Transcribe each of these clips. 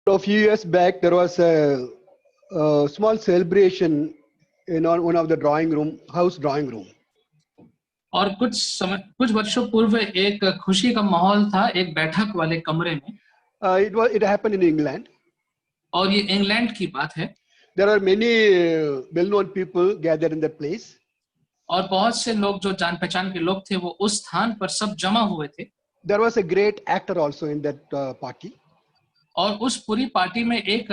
A few years back, there was a small celebration in one of the house drawing room. और कुछ वर्षों पूर्व एक खुशी का माहौल था एक बैठक वाले कमरे में. It happened in England. और ये इंग्लैंड की बात है. There are many well-known people gathered in that place. और बहुत से लोग जो जान पहचान के लोग थे वो उस स्थान पर सब जमा हुए थे. There was a great actor also in that party. और उस पूरी पार्टी में एक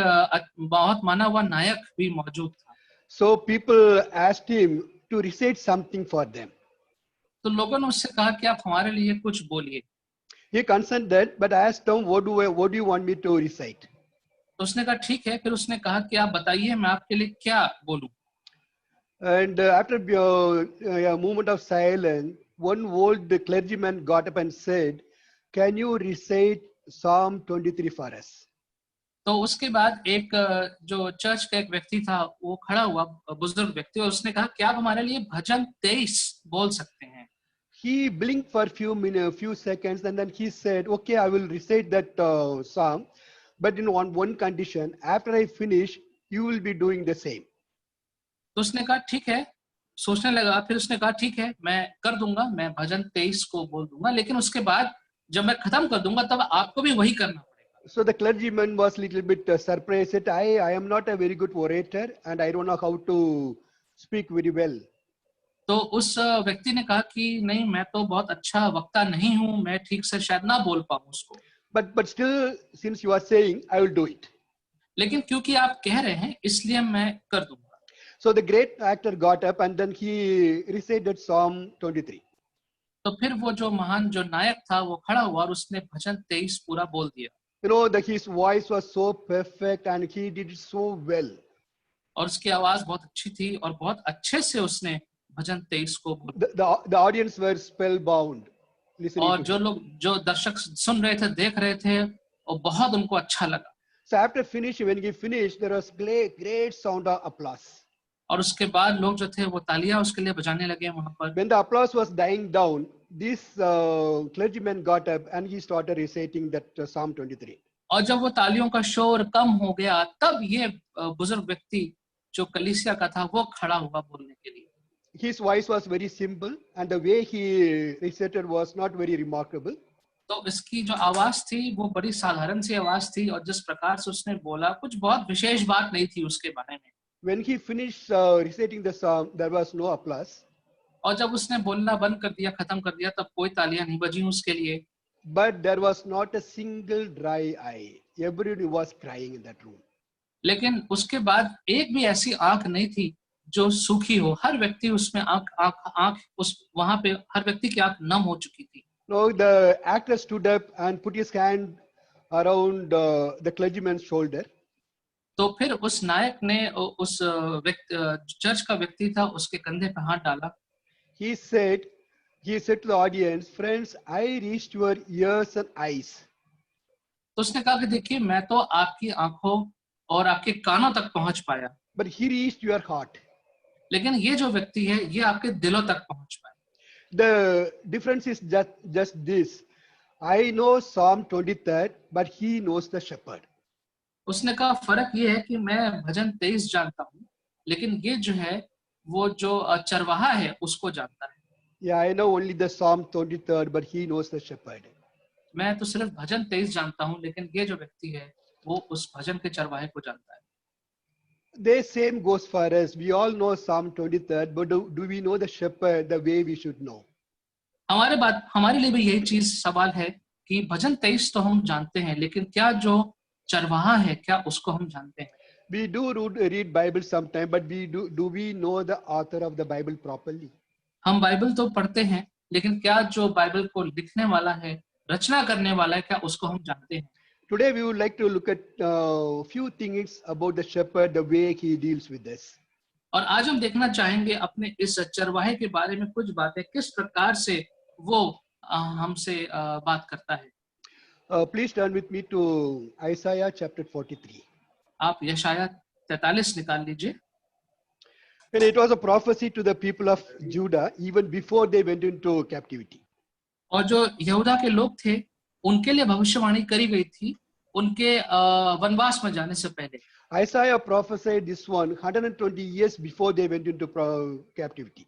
बहुत माना हुआ नायक भी मौजूद था. So people asked him to recite something for them. तो लोगों ने उससे कहा कि आप हमारे लिए कुछ बोलिए. He consented, but asked him, what do you want me to recite? तो उसने कहा ठीक है. फिर उसने कहा कि आप बताइए मैं आपके लिए क्या बोलूं. And after a moment of silence, one old clergyman got up and said, "Can you recite Psalm 23 for us?" तो उसके बाद एक जो चर्च का एक व्यक्ति था वो खड़ा हुआ बुजुर्ग व्यक्ति और उसने कहा कि आप हमारे लिए भजन 23 बोल सकते हैं. He blinked for few seconds and then he said, "Okay, I will recite that psalm, but in one condition. After I finish, you will be doing the same." तो उसने कहा ठीक है. सोचने लगा. फिर उसने कहा ठीक है मैं कर दूंगा. मैं भजन 23 को बोल दूंगा लेकिन उसके बाद जब मैं खत्म कर दूंगा तब आपको भी वही करना पड़ेगा. So the clergyman was little bit surprised. Said, I am not a very good orator and I don't know how to speak very well. तो उस व्यक्ति ने कहा कि नहीं मैं तो बहुत अच्छा वक्ता नहीं हूं. मैं ठीक से शायद ना बोल पाऊं उसको. But still, since you are saying, I will do it. लेकिन क्योंकि आप कह रहे हैं इसलिए मैं कर दूंगा. So the great actor got up and then he recited Psalm 23. तो फिर वो जो महान जो नायक था वो खड़ा हुआ और उसने भजन 23 पूरा बोल दिया. You know that his voice was so perfect and he did it so well. और उसकी आवाज बहुत अच्छी थी और बहुत अच्छे से उसने भजन 23 को बोला. The audience were spellbound. और जो दर्शक सुन रहे थे देख रहे थे और बहुत उनको अच्छा लगा. So after when he finished, there was great sound of applause. और उसके बाद लोग जो थे वो तालियां उसके लिए बजाने लगे वहां पर. When the applause was dying down, this clergyman got up and he started reciting that Psalm 23. और जब वो तालियों का शोर कम हो गया तब ये बुजुर्ग व्यक्ति जो कलीसिया का था वो खड़ा हुआ बोलने के लिए. His voice was very simple and the way he recited was not very remarkable. तो इसकी जो आवाज थी वो बड़ी साधारण सी आवाज थी और जिस प्रकार से उसने बोला कुछ बहुत विशेष बात नहीं थी उसके बारे में. When he finished reciting the psalm, there was no applause. और जब उसने बोलना बंद कर दिया खत्म कर दिया तब कोई तालियां नहीं बजी उसके लिए. But there was not a single दry eye. Everybody was crying in that room. लेकिन उसके बाद एक भी ऐसी आंख नहीं थी जो सूखी हो. हर व्यक्ति उसमें आंख उस वहां पे हर व्यक्ति की आंख नम हो चुकी थी. No, the actor stood up and put his hand around the clergyman's shoulder. तो फिर उस नायक ने उस चर्च का व्यक्ति था उसके कंधे पे हाथ डाला. He said to the audience, "Friends, I reached your ears and eyes." तो उसने कहा कि देखिए मैं तो आपकी आंखों और आपके कानों तक पहुंच पाया. But he reached your heart. लेकिन ये जो व्यक्ति है ये आपके दिलों तक पहुंच पाया. The difference is just this. I know Psalm 23, but he knows the shepherd. उसने कहा फर्क ये है कि मैं भजन 23 जानता हूँ लेकिन ये जो है वो जो चरवाहा है उसको जानता है. Yeah, I know only the Psalm 23, but he knows the shepherd. मैं तो सिर्फ भजन 23 जानता हूँ लेकिन ये जो व्यक्ति है वो उस भजन के चरवाहे को जानता है. The same goes for us. We all know Psalm 23, but do we know the shepherd the way we should know? हमारे लिए भी यही चीज सवाल है कि भजन 23 तो हम जानते हैं लेकिन क्या जो चरवाहा है क्या उसको हम जानते हैं. We do read Bible sometime, but do we know the author of the Bible properly? हम बाइबल तो पढ़ते हैं लेकिन क्या जो बाइबल को लिखने वाला है रचना करने वाला है क्या उसको हम जानते हैं. Today we would like to look at few things about the shepherd, the way he deals with this. और आज हम देखना चाहेंगे अपने इस चरवाहे के बारे में कुछ बातें किस प्रकार से वो हमसे बात करता है. Please turn with me to Isaiah chapter 43. आप यशाया 43 निकाल लीजिए. And it was a prophecy to the people of Judah even before they went into captivity. और जो यहूदा के लोग थे उनके लिए भविष्यवाणी करी गई थी उनके वनवास में जाने से पहले। Isaiah prophesied this one 120 years before they went into captivity.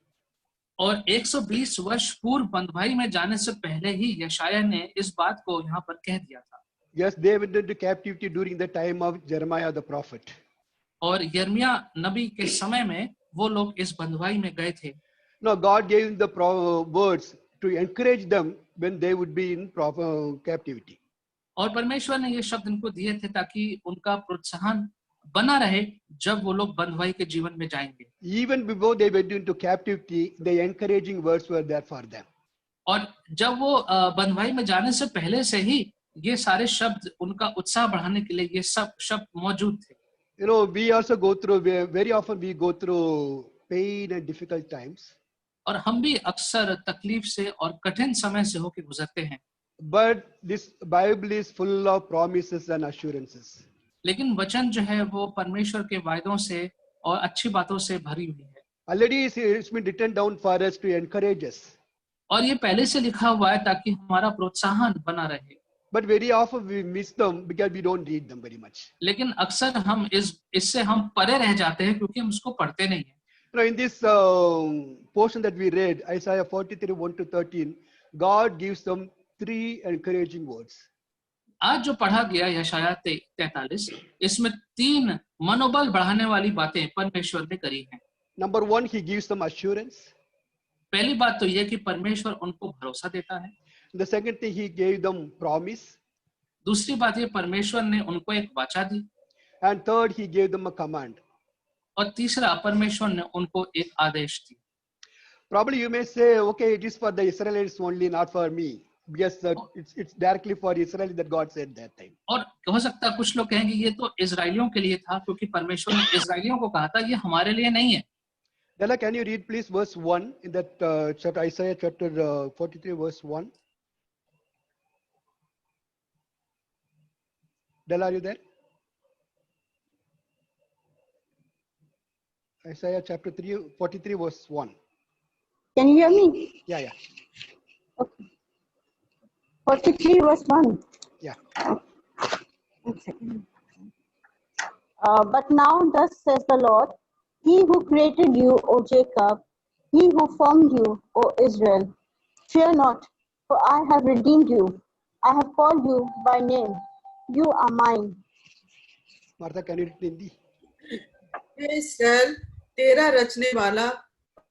और 120 वर्ष पूर्व बंधुआई में जाने से पहले ही यशायाह ने इस बात को यहाँ पर कह दिया था। Yes, they went into captivity during the time of Jeremiah the prophet. और यिर्मयाह नबी के समय में वो लोग इस बंधुआई में गए थे। Now God gave them the words to encourage them when they would be in captivity. और परमेश्वर ने ये शब्द इनको दिए थे ताकि उनका प्रोत्साहन बना रहे जब वो लोग बंधुआई के जीवन में जाएंगे। Even before they went into captivity, the encouraging words were there for them. और जब वो बंधुआई में जाने से पहले से ही ये सारे शब्द उनका उत्साह बढ़ाने के लिए ये सब शब्द मौजूद थे। You know, we also go through, very often we go through pain and difficult times. और हम भी अक्सर तकलीफ से और कठिन समय से होकर गुजरते हैं। But this Bible is full of promises and assurances. लेकिन वचन जो है वो परमेश्वर के वायदों से और अच्छी बातों से भरी हुई है। Already it's been written down for us to encourage us. और ये पहले से लिखा हुआ है ताकि हमारा प्रोत्साहन बना रहे। But very often we miss them because we don't read them very much. लेकिन अक्सर हम इससे हम परे रह जाते हैं क्योंकि हम उसको पढ़ते नहीं हैं। You know, in this portion that we read, Isaiah 43, 1 to 13, God gives them 3 encouraging words. आज जो पढ़ा गया यशायाह 43, इसमें 3 मनोबल बढ़ाने वाली बातें परमेश्वर ने करी हैं। Number 1, He gives them assurance. पहली बात तो यह कि परमेश्वर उनको भरोसा देता है। The second thing, He gave them promise. दूसरी बात ये परमेश्वर ने उनको एक वाचा दी। And third, He gave them a command. और तीसरा परमेश्वर ने उनको एक आदेश दी। Probably you may say, okay, it is for the Israelites only, not for me. Because it's directly for Israel that God said that time. और हो सकता है कुछ लोग कहेंगे ये तो इजराइलियों के लिए था क्योंकि परमेश्वर ने इजराइलियों को कहा था, ये हमारे लिए नहीं है। Della, can you read please verse 1 in that chapter, Isaiah chapter 43 verse 1? Della, are you there? Isaiah chapter 43 verse 1. Can you hear me? Yeah. Okay. 43 verse 1. Yeah. One second. But now thus says the Lord, He who created you, O Jacob, He who formed you, O Israel, fear not, for I have redeemed you. I have called you by name. You are mine. Martha, can you read Hindi? हे इस्राएल, तेरा रचने वाला,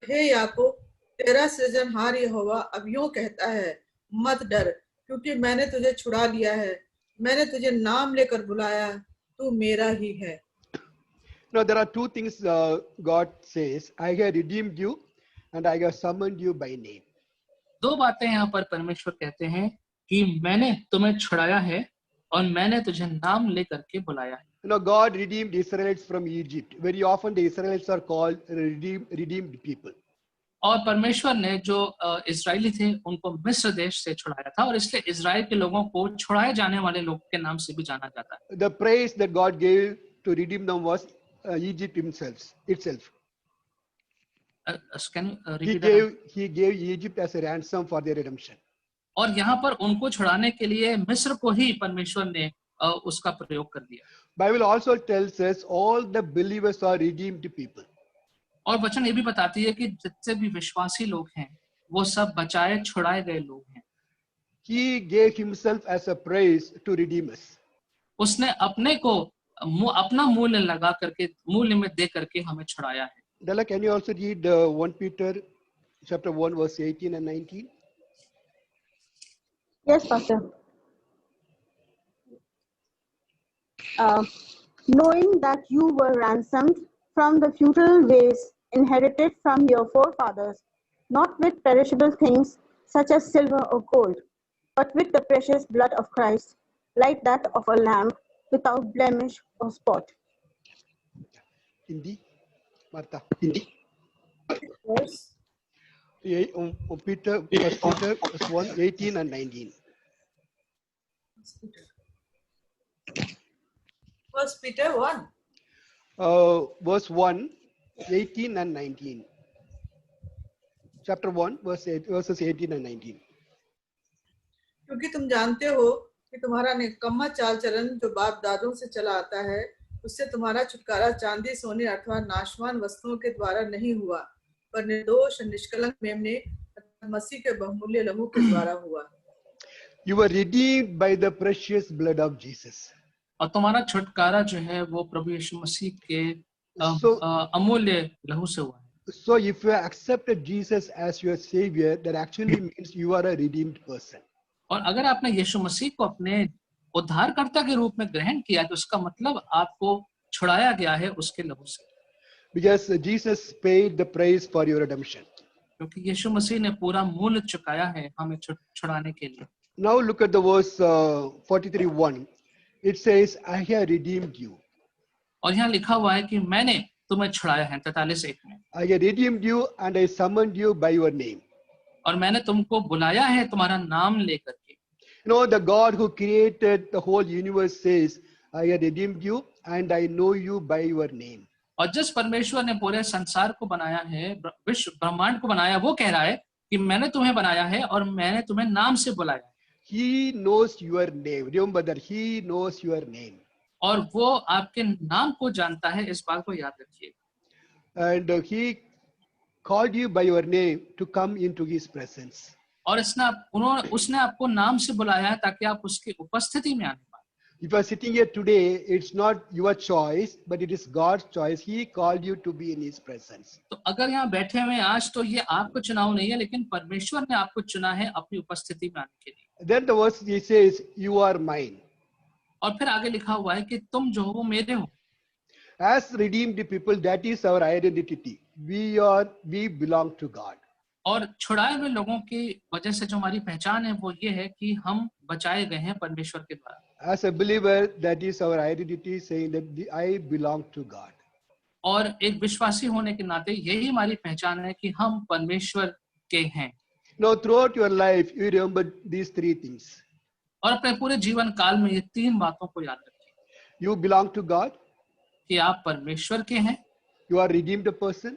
हे याकूब, तेरा सृजनहार यहोवा अब यूं कहता है, मत डर, क्योंकि मैंने तुझे छुड़ा लिया है, मैंने तुझे नाम लेकर बुलाया, तू मेरा ही है। Now there are 2 things God says. I have redeemed you and I have summoned you by name. 2 बातें यहाँ पर परमेश्वर कहते हैं कि मैंने तुम्हें छुड़ाया है और मैंने तुझे नाम लेकर के बुलाया है। You know, God redeemed Israelites from Egypt. Very often the Israelites are called redeemed people. और परमेश्वर ने जो इजरायली थे उनको मिस्र देश से छुड़ाया था और इसलिए इजराइल के लोगों को छुड़ाए जाने वाले लोग के नाम से भी जाना जाता है। The praise that God gave to redeem them was Egypt itself. Can you repeat that? He gave Egypt as a ransom for their redemption. और यहाँ पर उनको छुड़ाने के लिए मिस्र को ही परमेश्वर ने उसका प्रयोग कर दिया। Bible also tells us all the believers are redeemed people. और वचन ये भी बताती है कि जितने भी विश्वासी लोग हैं वो सब बचाए छुड़ाए गए लोग हैं। He gave himself as a praise to redeem us. उसने अपने को अपना मूल्य लगा करके मूल्य में दे करके हमें छुड़ाया है। Della, can you also read 1 Peter chapter 1 verse 18 and 19? Yes, Pastor. Knowing that you were ransomed from the futile ways inherited from your forefathers, not with perishable things such as silver or gold, but with the precious blood of Christ, like that of a lamb without blemish or spot. Hindi? Martha, Hindi? Yes. Peter, 1 Peter 1, 18 and 19. First Peter 1. Verse 1, 18 and 19. Chapter 1, verses 18 and 19. क्योंकि तुम जानते हो कि तुम्हारा निकम्मा चाल चलन जो बाप दादों से चला आता है, उससे तुम्हारा छुटकारा चांदी सोने अथवा नाशवान वस्तुओं के द्वारा नहीं हुआ, पर निर्दोष और निष्कलंक मेमने अर्थात मसीह के बहुमूल्य लहू के द्वारा हुआ। You were redeemed by the precious blood of Jesus. और तुम्हारा छुटकारा जो है वो प्रभु यीशु मसीह के So- अमूल्य लहू से हुआ है। So if you accepted Jesus as your savior, that actually means you are a redeemed person. और अगर आपने यीशु मसीह को अपने उद्धारकर्ता के रूप में ग्रहण किया तो उसका मतलब आपको छुड़ाया गया है उसके लहू से, Because Jesus paid the price for your redemption. क्योंकि यीशु मसीह ने पूरा मूल्य चुकाया है हमें छुड़ाने के लिए। Now look at the verse 43:1. It says, I have redeemed you. और यहाँ लिखा हुआ है कि मैंने तुम्हें छुड़ाया है 43:1 में, I have redeemed you and I summoned you by your name. और मैंने तुमको बुलाया है तुम्हारा नाम लेकर के। You know, the God who created the whole universe says, I have redeemed you and I know you by your name. और जिस परमेश्वर ने पूरे संसार को बनाया है, विश्व ब्रह्मांड को बनाया, वो कह रहा है कि मैंने तुम्हें बनाया है और मैंने तुम्हें नाम से बुलाया है। He knows your name. Remember that he knows your name. और वो आपके नाम को जानता है, इस बात को याद रखिए। And he called you by your name to come into his presence. और उसने आपको नाम से बुलाया है ताकि आप उसकी उपस्थिति में आने पाए। If you are sitting here today, it's not your choice, but it is God's choice. He called you to be in his presence. तो अगर यहाँ बैठे हुए हैं आज, तो ये आपको चुनाव नहीं है, लेकिन परमेश्वर ने आपको चुना है अपनी उपस्थिति में आने के लिए। Then the verse he says, you are mine. और फिर आगे लिखा हुआ है कि तुम जो हो वो मेरे हो। As redeemed people, that is our identity. We belong to God. और छुड़ाए हुए लोगों की वजह से जो हमारी पहचान है वो ये है कि हम बचाए गए हैं परमेश्वर के द्वारा। As a believer, that is our identity, saying that I belong to God. और एक विश्वासी होने के नाते यही हमारी पहचान है कि हम परमेश्वर के हैं। Now, throughout your life, you remember these three things. और अपने पूरे जीवन काल में ये तीन बातों को याद रखिए You belong to God. कि आप परमेश्वर के हैं, You are redeemed person.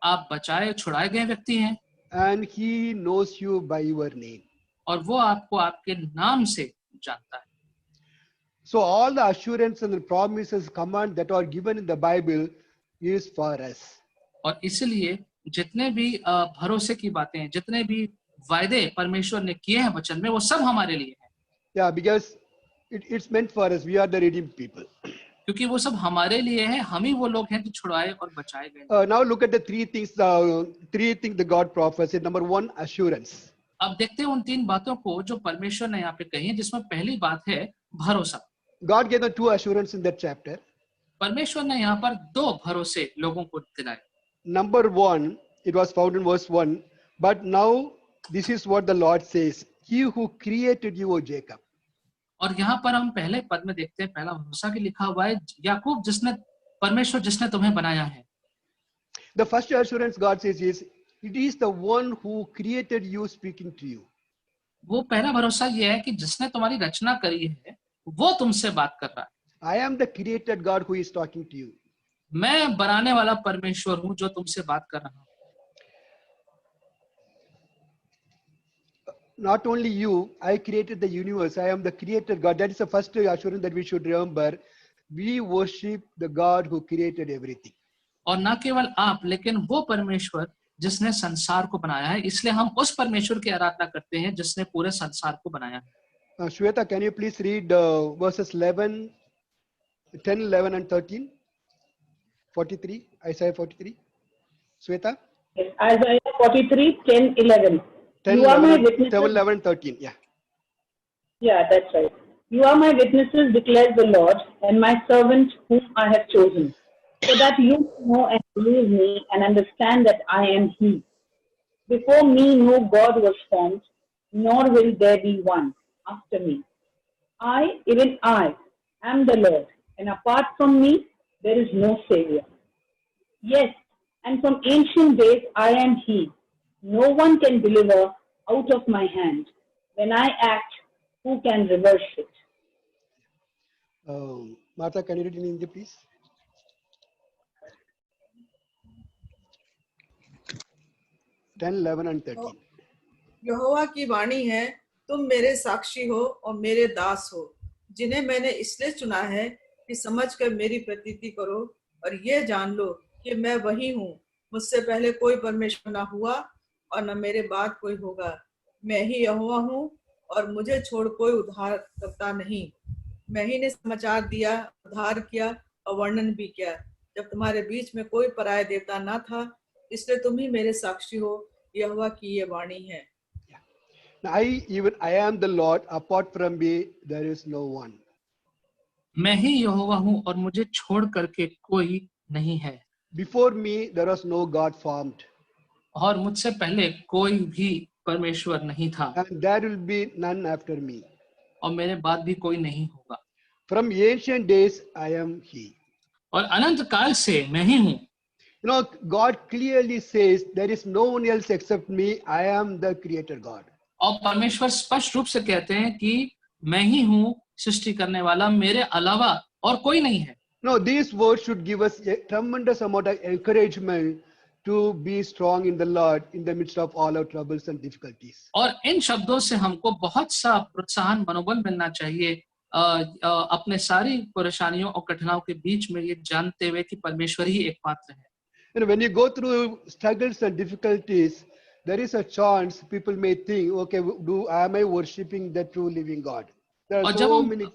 आप बचाए छुड़ाए गए व्यक्ति हैं, And he knows you by your name. और वो आपको आपके नाम से जानता है। So all the assurance and the promises, command that are given in the Bible is for us. और इसलिए जितने भी भरोसे की बातें, जितने भी वायदे परमेश्वर ने किए हैं वचन में, वो सब हमारे लिए हैं। Yeah, because it's meant for us. We are the redeemed people. क्योंकि वो सब हमारे लिए है, हम ही वो लोग हैं जो छुड़ाए और बचाए गए। Now look at the three things the God prophesied. Number one, assurance. अब देखते हैं उन तीन बातों को जो परमेश्वर ने यहाँ पे कही है, जिसमें पहली बात है भरोसा। God gave the two assurance in that chapter. परमेश्वर ने यहाँ पर दो भरोसे लोगों को दिलाए। Number one, it was found in verse 1. But now this is what the Lord says. He who created you, O Jacob. और यहाँ पर हम पहले पद में देखते हैं, पहला भरोसा की लिखा हुआ है, याकूब परमेश्वर जिसने तुम्हें बनाया है। The first assurance God says is, it is the one who created you speaking to you. वो पहला भरोसा ये है कि जिसने तुम्हारी रचना करी है वो तुमसे बात कर रहा है। I am the created God who is talking to you. मैं बनाने वाला परमेश्वर हूँ जो तुमसे बात कर रहा हूँ। Not only you, I created the universe. I am the created God. That is the first assurance that we should remember. We worship the God who created everything. और न केवल आप, लेकिन वो परमेश्वर जिसने संसार को बनाया है, इसलिए हम उस परमेश्वर की आराधना करते हैं जिसने पूरे संसार को बनाया है। Shweta, can you please read verses 10, 11 and 13? 43, Isaiah 43. Shweta? Yes, Isaiah 43, 10, 11. 10, You are 11, my and- witnesses. 10, 11 and 13, yeah. Yeah, that's right. You are my witnesses, declares the Lord, and my servant whom I have chosen, so that you know and believe me and understand that I am He. Before me no God was formed, nor will there be one after me. I, even I, am the Lord, and apart from me there is no Savior. Yes, and from ancient days I am He. No one can deliver out of my hand. When I act, who can reverse it? Martha, can you read in Hindi, please? (10, 11 and 13). यहोवा की वाणी है, तुम मेरे साक्षी हो और मेरे दास हो, जिन्हें मैंने इसलिए चुना है कि समझकर मेरी प्रतीति करो और ये जान लो कि मैं वही हूँ। मुझसे पहले कोई परमेश्वर न हुआ और न मेरे बाद कोई होगा। मैं ही यहोवा हूँ और मुझे छोड़ कोई उद्धार करता नहीं। मैं ही ने समाचार दिया, उद्धार किया और वर्णन भी किया, जब तुम्हारे बीच में कोई पराया देवता न था। इसलिए तुम ही मेरे साक्षी हो। यहोवा की ये वाणी है। I am the Lord. Apart from me, there is no one. मैं ही यहोवा हूँ और मुझे छोड़ करके कोई नहीं है, Before me, there was no God formed, और मुझसे पहले कोई भी परमेश्वर नहीं था, and there will be none after me. और मेरे बाद भी कोई नहीं होगा। From ancient days, I am He. और अनंत काल से मैं ही हूँ। You know, God clearly says, there is no one else except me. I am the Creator God. और परमेश्वर स्पष्ट रूप से कहते हैं कि मैं ही हूँ सृष्टि करने वाला, मेरे अलावा और कोई नहीं है। No, these words should give us a tremendous amount of encouragement to be strong in the Lord in the midst of all our troubles and difficulties. और इन शब्दों से हमको बहुत सा प्रोत्साहन, मनोबल मिलना चाहिए अपने सारी परेशानियों और कठिनाइयों के बीच में, ये जानते हुए कि परमेश्वर ही एकमात्र है। And when you go through struggles and difficulties, there is a chance people may think, okay, am I worshiping the true living God? There are और so many,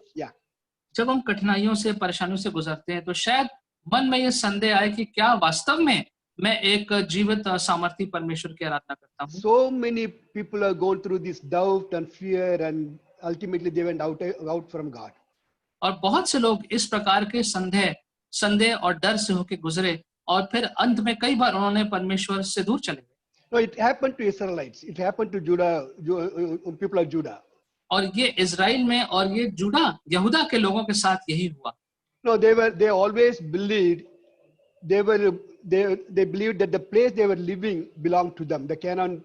जब हम कठिनाइयों से, परेशानियों से गुजरते हैं, तो शायद मन में ये संदेह आए कि क्या वास्तव में मैं एक जीवित सामर्थी परमेश्वर की आराधना करता हूँ। so many people are going through this doubt and fear, and ultimately they went out from God. और बहुत से लोग इस प्रकार के संदेह और डर से होके गुजरे, और फिर अंत में कई बार उन्होंने परमेश्वर से दूर चले गए। No, it happened to Israelites. It happened to people of Judah. और ये इजराइल में और ये जुड़ा, यहूदा के लोगों के साथ यही हुआ। No, they always believed they believed that the place they were living belonged to them. The Canaan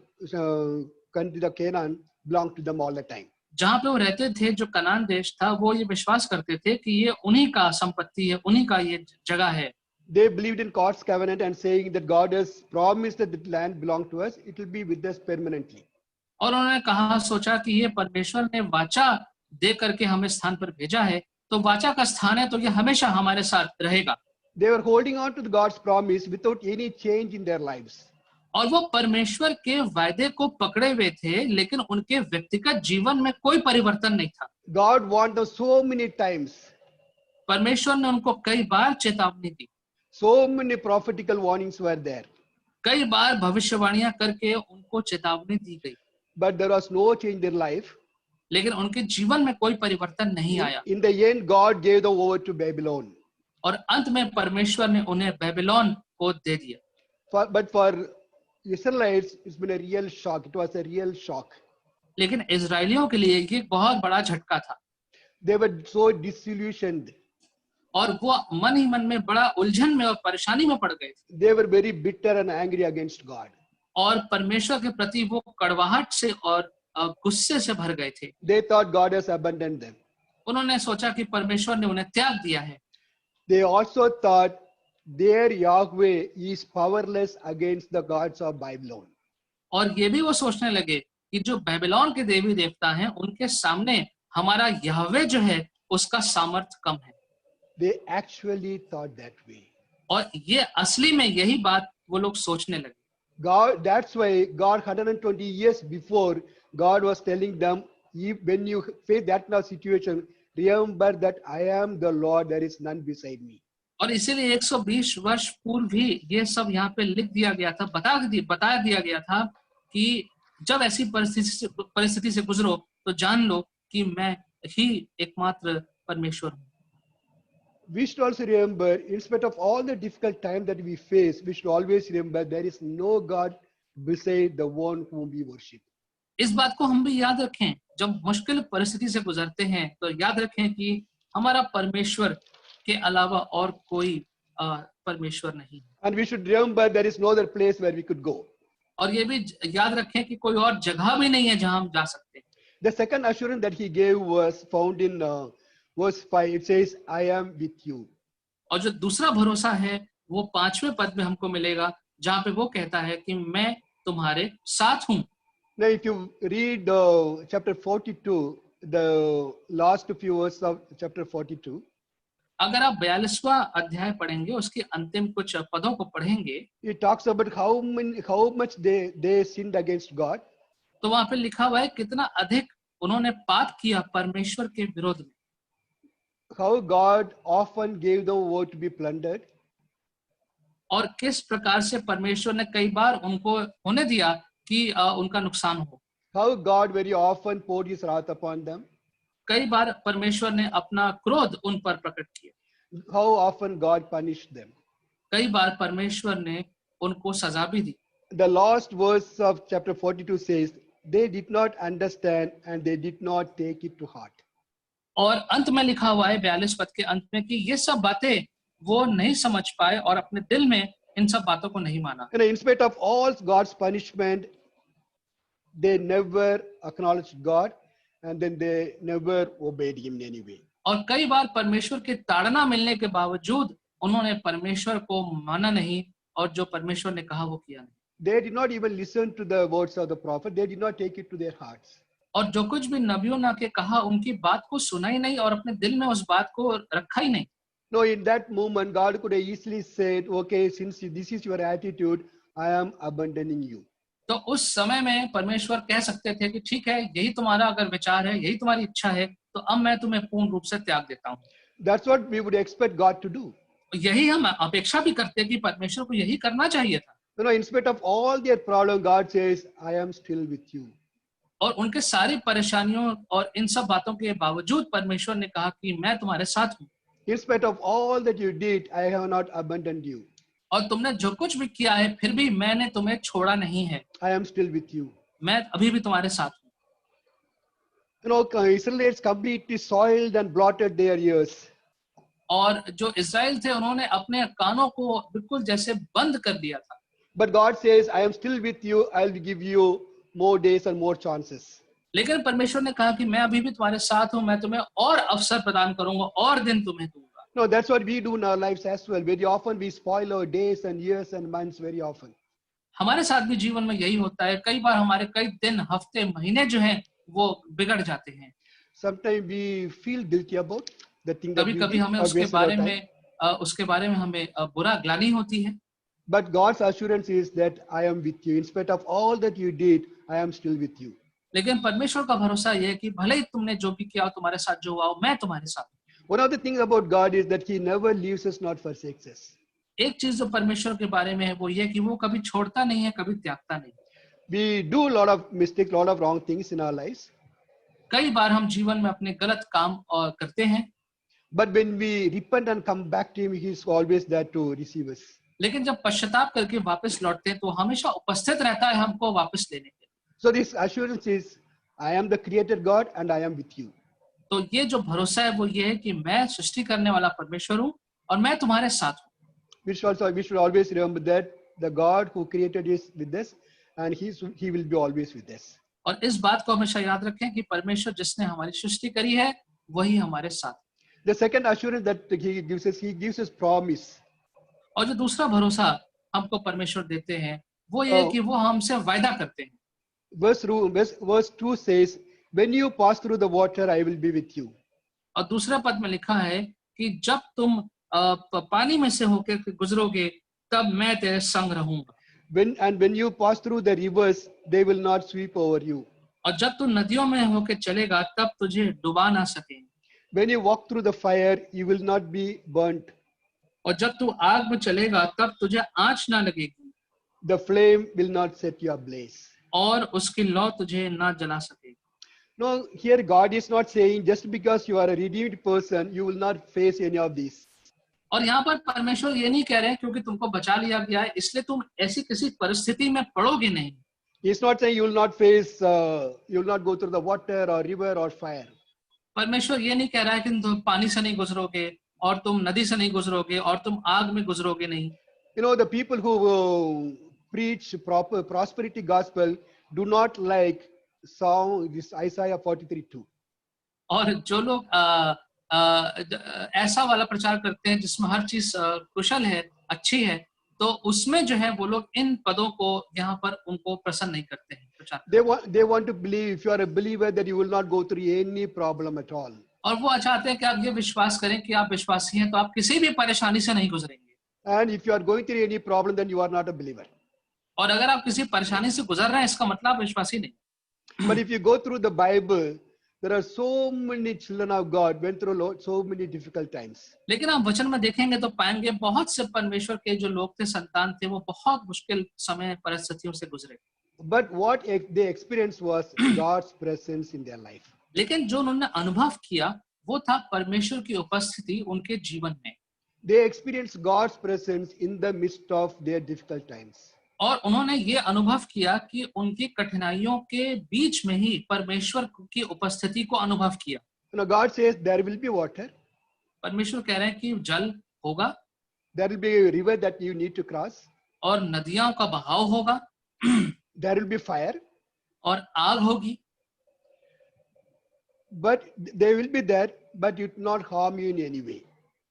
country, the Canaan belonged to them all the time. जहाँ पे वो रहते थे, जो कनान देश था, वो ये विश्वास करते थे कि ये उन्हीं का संपत्ति है, उन्हीं का ये जगह है। They believed in God's covenant and saying that God has promised that the land belongs to us. It will be with us permanently. और उन्होंने कहा, सोचा कि ये परमेश्वर ने वाचा दे करके हमें स्थान पर भेजा है, तो वाचा का स्थान है, तो ये हमेशा हमारे साथ रहेगा। They were holding on to God's promise without any change in their lives. और वो परमेश्वर के वायदे को पकड़े हुए थे, लेकिन उनके व्यक्तिगत जीवन में कोई परिवर्तन नहीं था। God warned them so many times. परमेश्वर ने उनको कई बार चेतावनी दी। So many prophetical warnings were there. कई बार भविष्यवाणियां करके उनको चेतावनी दी गई, But there was no change in their life. लेकिन उनके जीवन में कोई परिवर्तन नहीं आया। In the end, God gave them over to Babylon. और अंत में परमेश्वर ने उन्हें बेबीलोन को दे दिया। But for Israelites, it's been a real shock. It was a real shock. लेकिन इजरायलियों के लिए ये बहुत बड़ा झटका था। They were so disillusioned. और वो मन ही मन में बड़ा उलझन में और परेशानी में पड़ गए थे। They were very bitter and angry against God. और परमेश्वर के प्रति वो कड़वाहट से और गुस्से से भर गए थे। They thought God has abandoned them. उन्होंने सोचा कि परमेश्वर ने उन्हें त्याग दिया है। They also thought their Yahweh is powerless against the gods of Babylon. और ये भी वो सोचने लगे कि जो बेबीलोन के देवी देवता हैं, उनके सामने हमारा यहोवे जो है, उसका सामर्थ्य कम है। They actually thought that way. और ये असली में यही बात वो लोग सोचने लगे। God, that's why God 120 years before, God was telling them, when you face that kind of situation, remember that I am the Lord, there is none beside me. और इसीलिए 120 वर्ष पूर्व भी ये सब यहाँ पे लिख दिया गया था, बता दिया गया था कि जब ऐसी परिस्थिति से गुजरो तो जान लो कि मैं ही एकमात्र परमेश्वर हूँ। We should also remember, in spite of all the difficult time that we face, we should always remember there is no God beside the one whom we worship. इस बात को हम भी याद रखें, जब मुश्किल परिस्थिति से गुजरते हैं तो याद रखें कि हमारा परमेश्वर के अलावा और कोई परमेश्वर नहीं। And we should remember there is no other place where we could go. और ये भी याद रखें कि कोई और जगह भी नहीं है जहां हम जा सकते हैं। The second assurance that he gave was found in verse 5. It says, I am with you. और जो दूसरा भरोसा है वो 5वें पद में हमको मिलेगा, जहां पे वो कहता है कि मैं तुम्हारे साथ हूं। Now, if you read chapter 42, the last few verses of chapter 42, अगर आप 42वां अध्याय पढ़ेंगे, उसके अंतिम कुछ पदों को पढ़ेंगे, it talks about how much they sinned against God, तो वहां पे लिखा हुआ है कितना अधिक उन्होंने पाप किया परमेश्वर के विरोध में, how God often gave them over to be plundered, और किस प्रकार से परमेश्वर ने कई बार उनको होने दिया कि उनका नुकसान हो। how God very often poured his wrath upon them, कई बार परमेश्वर ने अपना क्रोध उन पर प्रकट किया, how often God punished them. कई बार परमेश्वर ने उनको सजा भी दी। The last verse of chapter 42 says, they did not understand and they did not take it to heart. और अंत में लिखा हुआ है 42 पद के अंत में कि ये सब बातें वो नहीं समझ पाए और अपने दिल में इन सब बातों को नहीं माना। And in spite of all God's punishment, they never acknowledged God and then they never obeyed him in any way. और कई बार परमेश्वर के ताड़ना मिलने के बावजूद उन्होंने परमेश्वर को माना नहीं और जो परमेश्वर ने कहा वो किया नहीं। They did not even listen to the words of the prophet. They did not take it to their hearts. और जो कुछ भी नबियों ने के कहा उनकी बात को सुना ही नहीं और अपने दिल में उस बात को रखा ही नहीं। No, in that moment, God could have easily said, okay, since this is your attitude, I am abandoning you. तो उस समय में परमेश्वर कह सकते थे कि ठीक है, यही तुम्हारा अगर विचार है, यही तुम्हारी इच्छा है, तो अब मैं तुम्हें पूर्ण रूप से त्याग देता हूँ। That's what we would expect God to do. यही हम अपेक्षा भी करते हैं कि परमेश्वर को यही करना चाहिए था। You know, in spite of all their problems, God says, I am still with you. और उनके सारी परेशानियों और इन सब बातों के बावजूद परमेश्वर ने कहा कि मैं तुम्हारे साथ हूँ। In spite of all that you did, I have not abandoned you. और तुमने जो कुछ भी किया है फिर भी मैंने तुम्हें छोड़ा नहीं है। I am still with you. मैं अभी भी तुम्हारे साथ हूँ। You know, Israelites completely soiled and blotted their ears. और जो इज़राइल थे उन्होंने अपने कानों को बिल्कुल जैसे बंद कर दिया था। But God says, I am still with you. I'll give you more days and more chances. लेकिन परमेश्वर ने कहा कि मैं अभी भी तुम्हारे साथ हूँ, मैं तुम्हें और अवसर प्रदान करूंगा और दिन तुम्हें दूंगा। No, that's what we do in our lives as well. Very often we spoil our days and years and months very often. हमारे साथ भी जीवन में यही होता है। कई बार हमारे कई दिन, हफ्ते, महीने जो हैं वो बिगड़ जाते हैं। Sometimes we feel guilty about the thing that we कभी-कभी हमें are उसके wasting our बारे time. में उसके बारे में हमें बुरा ग्लानि होती है। But God's assurance is that I am with you. In spite of all that you did, I am still with you. लेकिन परमेश्वर का भरोसा ये है कि भले ही तुमने जो भी किया हो, तुम्हारे साथ जो हुआ हो, मैं तुम्हारे साथ हूँ। One of the things about God is that He never leaves us, not forsakes us. एक चीज जो परमेश्वर के बारे में है वो ये कि वो कभी छोड़ता नहीं है, कभी त्यागता नहीं। We do a lot of mistakes, lot of wrong things in our lives. कई बार हम जीवन में अपने गलत काम करते हैं, But when we repent and come back to Him, He is always there to receive us. लेकिन जब पश्चाताप करके वापस लौटते हैं तो हमेशा उपस्थित रहता है हमको वापस लेने के। So this assurance is, I am the Creator God and I am with you. तो ये जो भरोसा है वो ये है कि मैं सृष्टि करने वाला परमेश्वर हूँ और मैं तुम्हारे साथ हूँ। We should always remember that the God who created is with us, and He will be always with us. और इस बात को हमेशा याद रखें कि परमेश्वर जिसने हमारी सृष्टि करी है वही हमारे साथ। The second assurance that He gives us promise. और जो दूसरा भरोसा हमको परमेश्वर देते हैं वो ये है कि वो हमसे वायदा करते हैं। Verse 2 says, when you pass through the water, I will be with you. और दूसरा पद में लिखा है कि जब तुम पानी में से होकर गुजरोगे तब मैं तेरे संग रहूंगा। When you pass through the rivers, they will not sweep over you. और जब तू नदियों में होकर चलेगा तब तुझे डुबा ना सकेंगे। When you walk through the fire, you will not be burnt. और जब तू आग में चलेगा तब तुझे आंच ना लगेगी। The flame will not set you ablaze. और उसकी लौ तुझे ना जला सकेगी। No, here God is not saying just because you are a redeemed person, you will not face any of these. और यहाँ पर परमेश्वर ये नहीं कह रहे हैं क्योंकि तुमको बचा लिया गया है इसलिए तुम ऐसी किसी परिस्थिति में पड़ोगे नहीं। He is not saying you will not face, you will not go through the water or river or fire. परमेश्वर ये नहीं कह रहा है कि तुम पानी से नहीं गुजरोगे और तुम नदी से नहीं गुजरोगे और तुम आग में गुजरोगे नहीं। You know, the people who preach prosperity gospel do not like this Isaiah 43:2. और जो लोग ऐसा वाला प्रचार करते हैं जिसमें हर चीज कुशल है, अच्छी है, तो उसमें जो है वो लोग इन पदों को यहाँ पर उनको पसंद नहीं करते हैं। प्रचार They want to believe, if you are a believer, that you will not go through any problem at all. और वो चाहते हैं कि आप ये विश्वास करें कि आप विश्वासी हैं तो आप किसी भी परेशानी से नहीं गुजरेंगे, And if you are going through any problem, then you are not a believer. और अगर आप किसी परेशानी से गुजर रहे हैं इसका मतलब आप विश्वासी नहीं। But if you go through the Bible, there are so many children of God went through so many difficult times. लेकिन आप वचन में देखेंगे तो पाएंगे बहुत से परमेश्वर के जो लोग थे, संतान थे, वो बहुत मुश्किल समय परिस्थितियों से गुजरे, But what they experienced was God's presence in their life. लेकिन जो उन्होंने अनुभव किया वो था परमेश्वर की उपस्थिति उनके जीवन में, They experienced God's presence in the midst of their difficult times. और उन्होंने ये अनुभव किया कि उनकी कठिनाइयों के बीच में ही परमेश्वर की उपस्थिति को अनुभव किया। You know, God says there will be water, परमेश्वर कह रहे हैं कि जल होगा, there will be a river that you need to cross, और नदियों का बहाव होगा, there will be fire, और आग होगी, but they will be there, but it will not harm you in any way,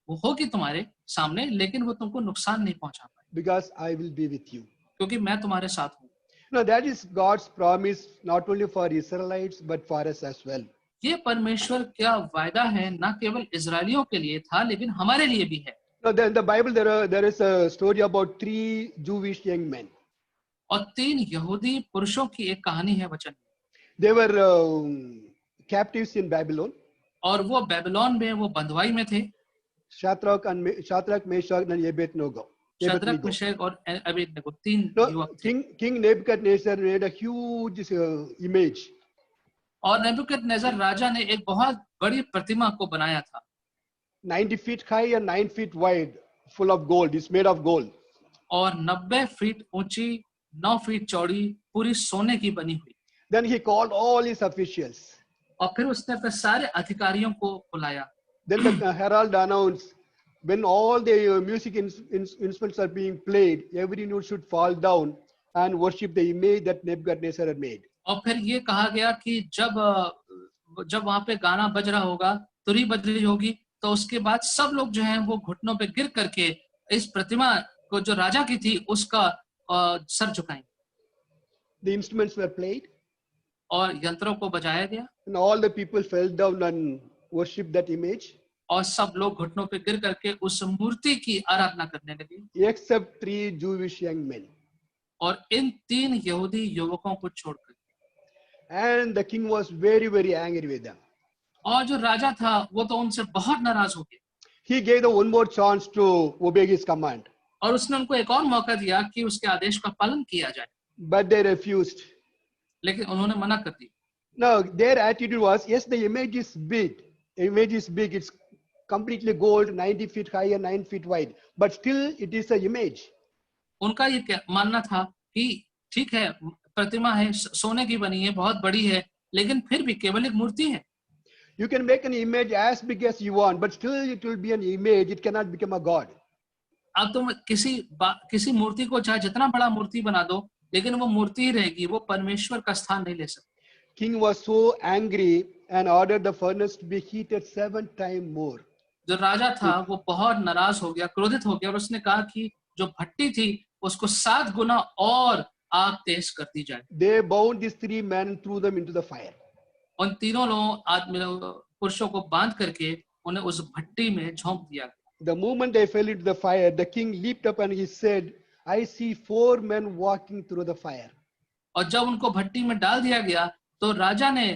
वो होगी तुम्हारे सामने लेकिन वो तुमको नुकसान नहीं पहुंचा पाए, because I will be with you. क्योंकि मैं तुम्हारे साथ हूँ। Now that is God's promise not only for Israelites but for us as well. ये परमेश्वर क्या वायदा है, न केवल इजरायलियों के लिए था लेकिन हमारे लिए भी है। Now in the Bible there is a story about 3 Jewish young men. और 3 यहूदी पुरुषों की एक कहानी है वचन में। They were captives in Babylon. और वो बेबीलोन में, वो बंधुआई में थे। Shadrach, Meshach, and Abednego. Shadrach, Meshach और अबेदनगो 3 No, युवक थे। King Nebuchadnezzar made a huge image. और नेबुकदनेस्सर राजा ने एक बहुत बड़ी प्रतिमा को बनाया था, 90 feet high and 9 feet wide, full of gold. It's made of gold. और 90 फीट ऊंची, 9 फीट चौड़ी, पूरी सोने की बनी हुई। Then he called all his officials. और फिर उसने अपने सारे अधिकारियों को बुलाया। Then the herald announced, when all the music instruments are being played, every note should fall down and worship the image that Nebuchadnezzar had made. और फिर ये कहा गया कि जब वहां पे गाना बज रहा होगा, तुरही बज रही होगी, तो उसके बाद सब लोग जो हैं वो घुटनों पे गिर करके इस प्रतिमा को जो राजा की थी उसका sir झुकाएंगे। The instruments were played, और यंत्रों को बजाया गया, and all the people fell down and worshipped that image, और सब लोग घुटनों पे गिर करके उस मूर्ति की आराधना करने लगे, except 3 Jewish young men. और इन 3 यहूदी युवकों को छोड़कर। And the king was very, very angry with them. और जो राजा था वो तो उनसे बहुत नाराज हो गया, He gave them one more chance to obey his command, और उसने उनको एक और मौका दिया कि उसके आदेश का पालन किया जाए, but they refused. लेकिन उन्होंने मना कर दी। Now their attitude was, yes, the image is big. Image is big. It's completely gold, 90 feet high and 9 feet wide. But still, it is an image. उनका ये मानना था कि ठीक है, प्रतिमा है, सोने की बनी है, बहुत बड़ी है, लेकिन फिर भी केवल एक मूर्ति है। You can make an image as big as you want, but still it will be an image. It cannot become a god. अब तुम किसी मूर्ति को चाहे जितना बड़ा मूर्ति बना दो, लेकिन वो मूर्ति ही रहेगी, वो परमेश्वर का स्थान नहीं ले सकती। King was so angry and ordered the furnace to be heated 7 times more. जो राजा था वो बहुत नाराज हो गया, क्रोधित हो गया, और उसने कहा कि जो भट्टी थी उसको 7 गुना और आग तेज कर दी जाए। They bound these 3 men and threw them into the fire. उन तीनों लोगों पुरुषों को बांध करके उन्हें उस भट्टी में झोंक दिया। The moment they fell into the fire, the king leaped up and he said, I see 4 men walking through the fire. और जब उनको भट्टी में डाल दिया गया तो राजा ने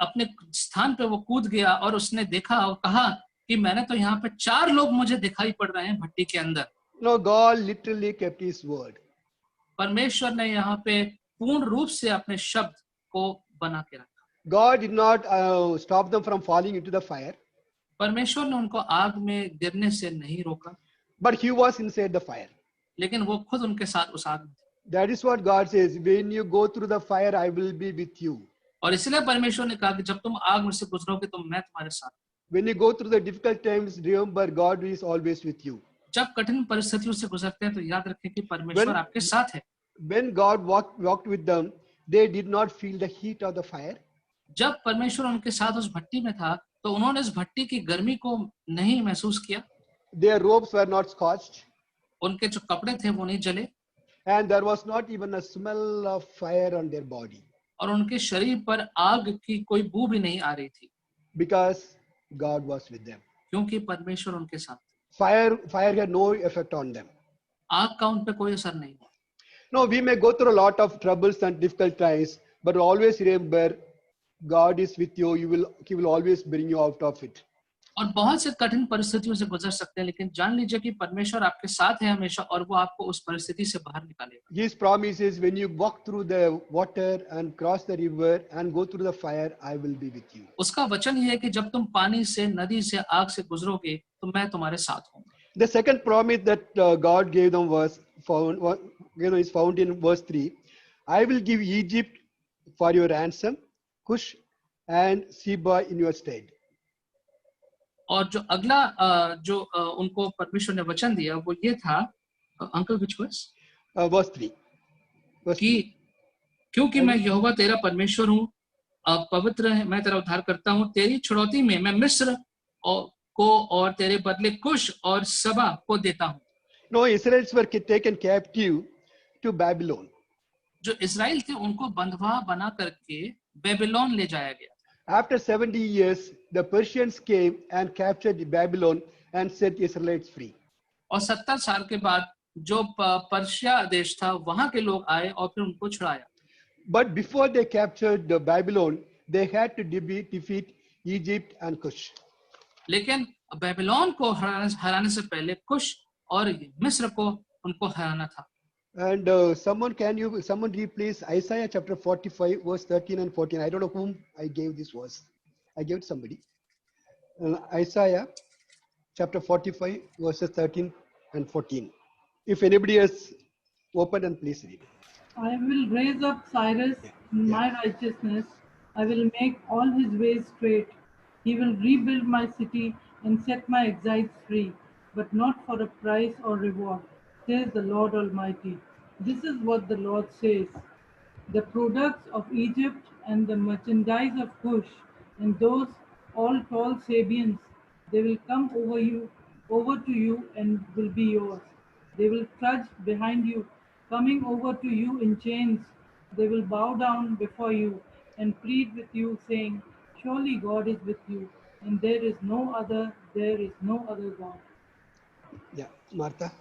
अपने स्थान पे वो कूद गया और उसने देखा और कहा कि मैंने तो यहाँ पे 4 लोग मुझे दिखाई पड़ रहे हैं भट्टी के अंदर। No, God literally kept his word. परमेश्वर ने यहाँ पे पूर्ण रूप से अपने शब्द को बना के रखा। God did not stop them from falling into the fire, परमेश्वर ने उनको आग में गिरने से नहीं रोका, but he was inside the fire. लेकिन वो खुद उनके साथ उस आग में थे। That is what God says, when you go through the fire, I will be with you. और इसलिए परमेश्वर ने कहा कि जब तुम आग में से गुजरोगे तो मैं तुम्हारे साथ। When you go through the difficult times, remember God is always with you. जब कठिन परिस्थितियों से गुजरते हैं तो याद रखें कि परमेश्वर आपके साथ है। When God walked with them, they did not feel the heat of the fire. जब परमेश्वर उनके साथ उस भट्टी में था तो उन्होंने इस भट्टी की गर्मी को नहीं महसूस किया। Their robes were not scorched. उनके जो कपड़े थे वो नहीं जले। and there was not even a smell of fire on their body और उनके शरीर पर आग की कोई बू भी नहीं आ रही थी, because God was with them. क्योंकि परमेश्वर उनके साथ थे। Fire had no effect on them. आग का उन पे कोई असर नहीं हुआ। No, we may go through a lot of troubles and difficult times, but always remember, God is with you. He will always bring you out of it. और बहुत से कठिन परिस्थितियों से गुजर सकते हैं, लेकिन जान लीजिए कि परमेश्वर आपके साथ है हमेशा, और वो आपको उस परिस्थिति से बाहर निकालेगा। His promise is, when you walk through the water and cross the river and go through the fire, I will be with you. उसका वचन ये है कि जब तुम पानी से, नदी से, आग से गुजरोगे तो मैं तुम्हारे साथ हूँ। The second promise that God gave them is found in verse 3. I will give Egypt for your ransom, Cush and Seba in your stead. और जो अगला उनको परमेश्वर ने वचन दिया वो ये था, अंकल विच वर्स? Verse 3. कि क्योंकि मैं यहोवा तेरा परमेश्वर हूँ, पवित्र है, मैं तेरा उद्धार करता हूँ, तेरी छुड़ौती में मैं मिस्र को और तेरे बदले कुश और सबा को देता हूँ। No, Israelites were taken captive to Babylon. जो इस्राएल थे उनको बंधुआ बना करके बेबीलोन ले जाया गया। After 70 years, the Persians came and captured Babylon and set Israelites free. और 70 साल के बाद जो पर्शिया देश था वहां के लोग आए और फिर उनको छुड़ाया। But before they captured the Babylon, they had to defeat Egypt and Cush. लेकिन बेबीलोन को हराने से पहले कुश और मिस्र को उनको हराना था। And someone read please Isaiah chapter 45 verse 13 and 14. I don't know whom I gave this verse. I gave it to somebody. Isaiah chapter 45 verses 13 and 14. If anybody has opened, and please read. I will raise up Cyrus in my righteousness. I will make all his ways straight. He will rebuild my city and set my exiles free, but not for a price or reward, says the Lord Almighty. This is what the Lord says. The products of Egypt and the merchandise of Cush and those all tall Sabians, they will come over to you and will be yours. They will trudge behind you, coming over to you in chains. They will bow down before you and plead with you, saying, surely God is with you, and there is no other God. Yeah, Martha.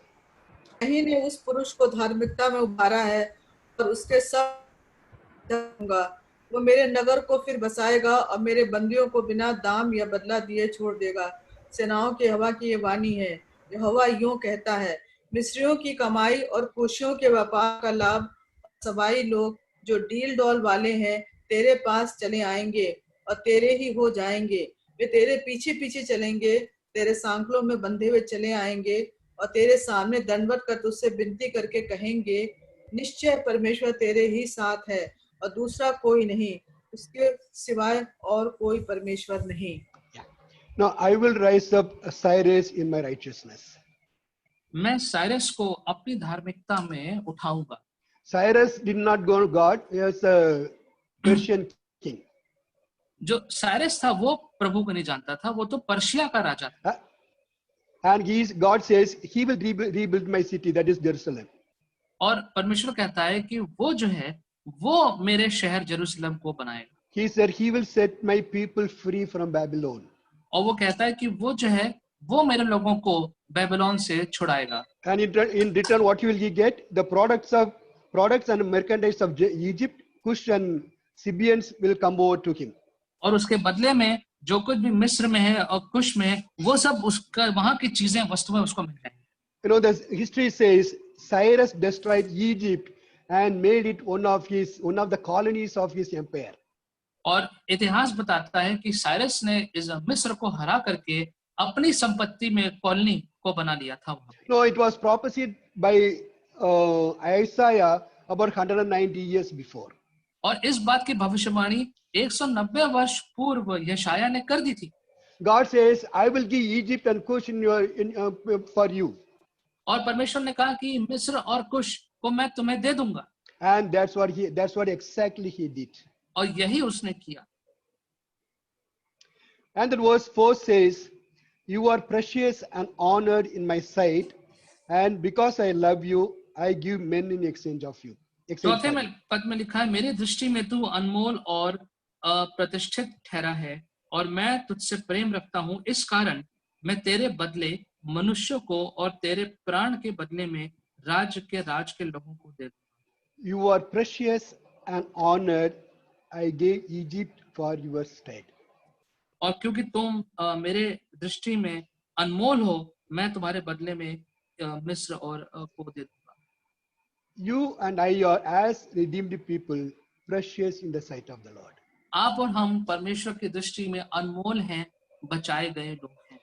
यही ने उस पुरुष को धार्मिकता में उभारा है और उसके सब दूंगा। वो मेरे नगर को फिर बसाएगा और मेरे बंदियों को बिना दाम या बदला दिए छोड़ देगा। सेनाओं के यहोवा की ये वाणी है। यहोवा यूं कहता है, मिस्रियों की कमाई और कुशियों के व्यापार का लाभ सवाई लोग जो डील डॉल वाले हैं तेरे पास चले आएंगे और तेरे ही हो जाएंगे। वे तेरे पीछे पीछे चलेंगे, तेरे सांकलों में बंधे हुए चले आएंगे और तेरे सामने दंडवत कर तुझसे विनती करके कहेंगे, निश्चय परमेश्वर तेरे ही साथ है और दूसरा कोई नहीं, उसके सिवाय और कोई परमेश्वर नहीं। Now I will rise up Cyrus in my righteousness. मैं साइरस को अपनी धार्मिकता में उठाऊंगा। Cyrus did not go to God. He was a Persian king. जो साइरस था वो प्रभु को नहीं जानता था, वो तो पर्शिया का राजा था। And God says he will rebuild my city, that is Jerusalem. और परमेश्वर कहता है कि वो जो है वो मेरे शहर जेरूशलेम को बनाएगा। He said he will set my people free from Babylon. और वो कहता है कि वो जो है वो मेरे लोगों को बेबीलोन से छुड़ाएगा। And in return, what will he get? The products and merchandise of Egypt, Cush and Sabians will come over to him. और उसके बदले में जो कुछ भी मिस्र में है और कुश में है वो सब उसका वहां की चीजें वस्तुएं उसको मिल जाएंगी। You know, the history says Cyrus destroyed Egypt and made it one of the colonies of his empire. और इतिहास बताता है कि साइरस ने इस मिस्र को हरा करके अपनी संपत्ति में कॉलोनी को बना लिया था वहां। No, it was prophesied by Isaiah about 190 years before. और इस बात की भविष्यवाणी 190 वर्ष पूर्व यशाया ने कर दी थी। God says, I will give Egypt and Cush for you. और परमेश्वर ने कहा कि मिस्र और कुश को मैं तुम्हें दे दूंगा। And that's what exactly he did. और यही उसने किया। And then verse 4 says, you are precious and honored in my sight, and because I love you, I give men in exchange of you. Exchange चौथे for में you. पद में लिखा है, मेरी दृष्टि में तू अनमोल और प्रतिष्ठित ठहरा है और मैं तुझसे प्रेम रखता हूँ, इस कारण मैं तेरे बदले मनुष्यों को और तेरे प्राण के बदले में राज के लोगों को दे दूंगा। You are precious and honored. I gave Egypt for your stead. और क्योंकि तुम मेरे दृष्टि में अनमोल हो, मैं तुम्हारे बदले में मिस्र और को दे दूंगा। You and I are as redeemed people, precious in the sight of the Lord. आप और हम परमेश्वर की दृष्टि में अनमोल हैं, बचाए गए लोग हैं,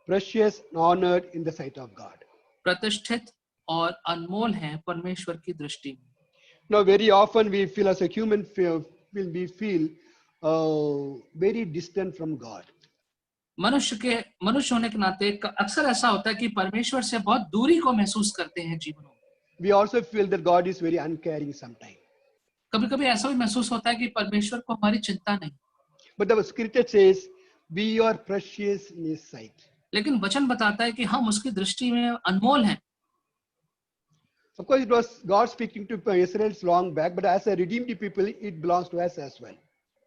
Precious and honored in the sight of God. प्रतिष्ठित और अनमोल हैं परमेश्वर की दृष्टि में। Now, very often we feel as a human, we feel very distant from God. मनुष्य होने के नाते अक्सर ऐसा होता है कि परमेश्वर से बहुत दूरी को महसूस करते हैं जीवन में। We also feel that God is very uncaring sometimes. कभी-कभी ऐसा भी महसूस होता है कि परमेश्वर को हमारी चिंता नहीं। But the scripture says, we are precious in His sight. लेकिन वचन बताता है कि हम उसकी दृष्टि में अनमोल हैं। Of course, it was God speaking to Israel long back, but as a redeemed people, it belongs to us as well.